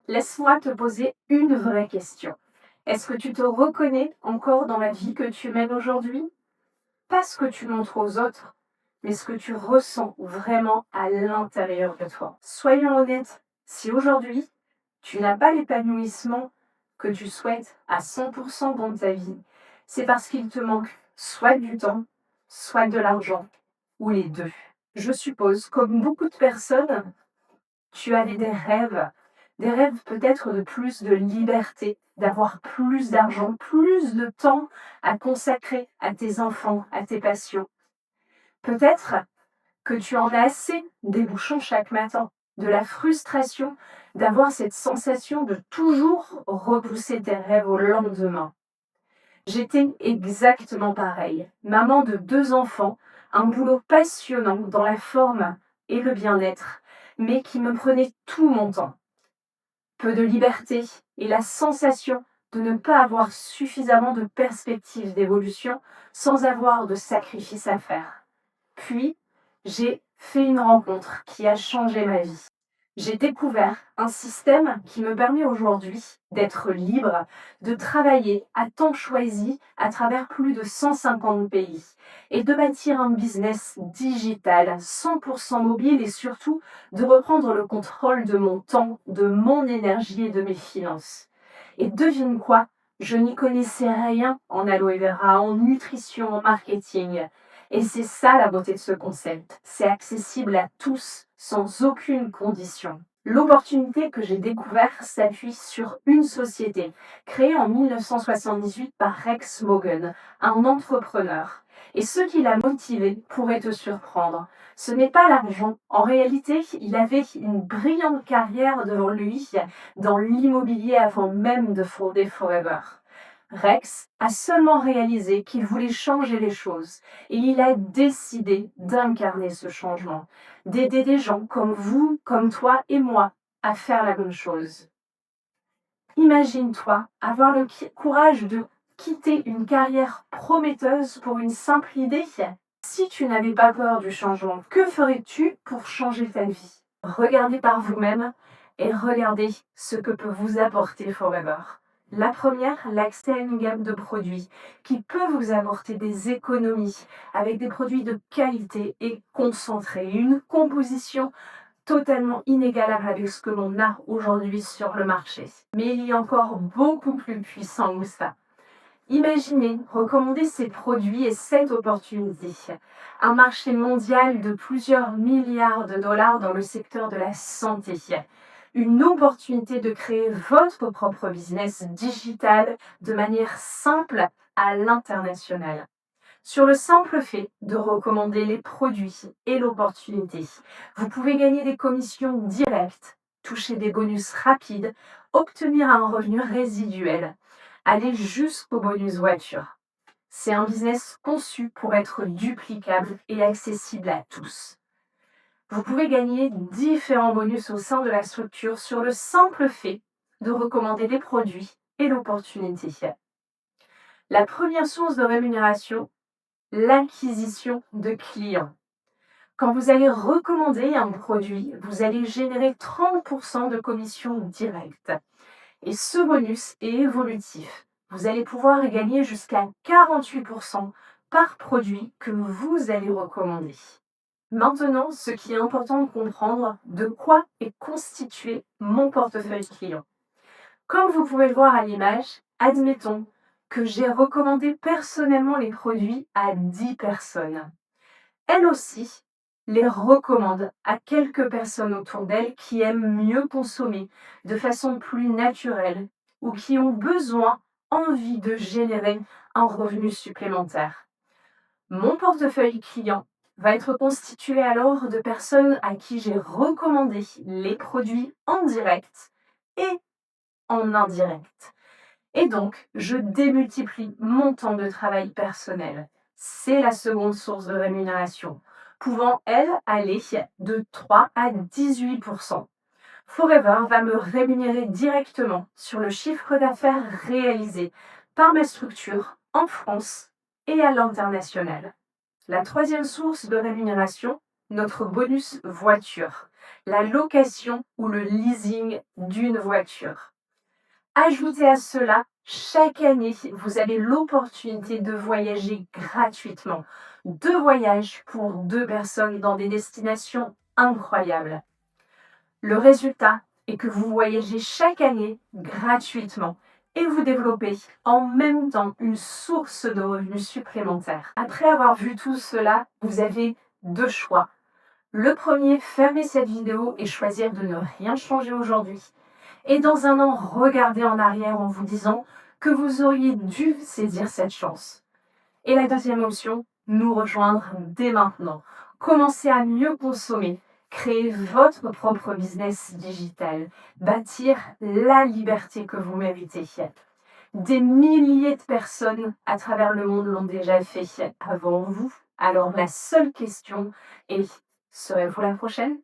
Laisse-moi te poser une vraie question. Est-ce que tu te reconnais encore dans la vie que tu mènes aujourd'hui? Pas ce que tu montres aux autres, mais ce que tu ressens vraiment à l'intérieur de toi. Soyons honnêtes, si aujourd'hui tu n'as pas l'épanouissement que tu souhaites à 100% dans ta vie, c'est parce qu'il te manque soit du temps, soit de l'argent, ou les deux. Je suppose, comme beaucoup de personnes, tu avais des rêves peut-être de plus de liberté, d'avoir plus d'argent, plus de temps à consacrer à tes enfants, à tes passions. Peut-être que tu en as assez des bouchons chaque matin, de la frustration d'avoir cette sensation de toujours repousser tes rêves au lendemain. J'étais exactement pareil, maman de 2 enfants, un boulot passionnant dans la forme et le bien-être, mais qui me prenait tout mon temps. Peu de liberté et la sensation de ne pas avoir suffisamment de perspectives d'évolution sans avoir de sacrifices à faire. Puis, j'ai fait une rencontre qui a changé ma vie. J'ai découvert un système qui me permet aujourd'hui d'être libre, de travailler à temps choisi à travers plus de 150 pays et de bâtir un business digital 100% mobile et surtout de reprendre le contrôle de mon temps, de mon énergie et de mes finances. Et devine quoi? Je n'y connaissais rien en aloe vera, en nutrition, en marketing. Et c'est ça la beauté de ce concept. C'est accessible à tous, sans aucune condition. L'opportunité que j'ai découverte s'appuie sur une société créée en 1978 par Rex Mogan, un entrepreneur. Et ce qui l'a motivé pourrait te surprendre. Ce n'est pas l'argent. En réalité, il avait une brillante carrière devant lui dans l'immobilier avant même de fonder Forever. Rex a seulement réalisé qu'il voulait changer les choses et il a décidé d'incarner ce changement, d'aider des gens comme vous, comme toi et moi à faire la même chose. Imagine-toi avoir le courage de quitter une carrière prometteuse pour une simple idée. Si tu n'avais pas peur du changement, que ferais-tu pour changer ta vie? Regardez par vous-même et regardez ce que peut vous apporter Forever. La première, l'accès à une gamme de produits qui peut vous apporter des économies avec des produits de qualité et concentrés, une composition totalement inégalable avec ce que l'on a aujourd'hui sur le marché. Mais il y a encore beaucoup plus puissant que ça. Imaginez recommander ces produits et cette opportunité. Un marché mondial de plusieurs milliards de dollars dans le secteur de la santé. Une opportunité de créer votre propre business digital de manière simple à l'international. Sur le simple fait de recommander les produits et l'opportunité, vous pouvez gagner des commissions directes, toucher des bonus rapides, obtenir un revenu résiduel, aller jusqu'au bonus voiture. C'est un business conçu pour être duplicable et accessible à tous. Vous pouvez gagner différents bonus au sein de la structure sur le simple fait de recommander des produits et l'opportunité. La première source de rémunération, l'acquisition de clients. Quand vous allez recommander un produit, vous allez générer 30% de commission directe. Et ce bonus est évolutif. Vous allez pouvoir gagner jusqu'à 48% par produit que vous allez recommander. Maintenant, ce qui est important de comprendre, de quoi est constitué mon portefeuille client. Comme vous pouvez le voir à l'image, admettons que j'ai recommandé personnellement les produits à 10 personnes. Elles aussi les recommandent à quelques personnes autour d'elles qui aiment mieux consommer de façon plus naturelle ou qui ont besoin, envie de générer un revenu supplémentaire. Mon portefeuille client va être constitué alors de personnes à qui j'ai recommandé les produits en direct et en indirect. Et donc, je démultiplie mon temps de travail personnel. C'est la seconde source de rémunération, pouvant, elle, aller de 3 à 18%. Forever va me rémunérer directement sur le chiffre d'affaires réalisé par ma structure en France et à l'international. La troisième source de rémunération, notre bonus voiture. la location ou le leasing d'une voiture. Ajoutez à cela, chaque année, vous avez l'opportunité de voyager gratuitement. 2 voyages pour 2 personnes dans des destinations incroyables. Le résultat est que vous voyagez chaque année gratuitement et vous développez en même temps une source de revenus supplémentaires. Après avoir vu tout cela, vous avez 2 choix. Le premier, fermer cette vidéo et choisir de ne rien changer aujourd'hui. Et dans un an, regardez en arrière en vous disant que vous auriez dû saisir cette chance. Et la deuxième option, nous rejoindre dès maintenant. Commencez à mieux consommer, créer votre propre business digital, bâtir la liberté que vous méritez. Des milliers de personnes à travers le monde l'ont déjà fait avant vous. Alors la seule question est, serez-vous la prochaine ?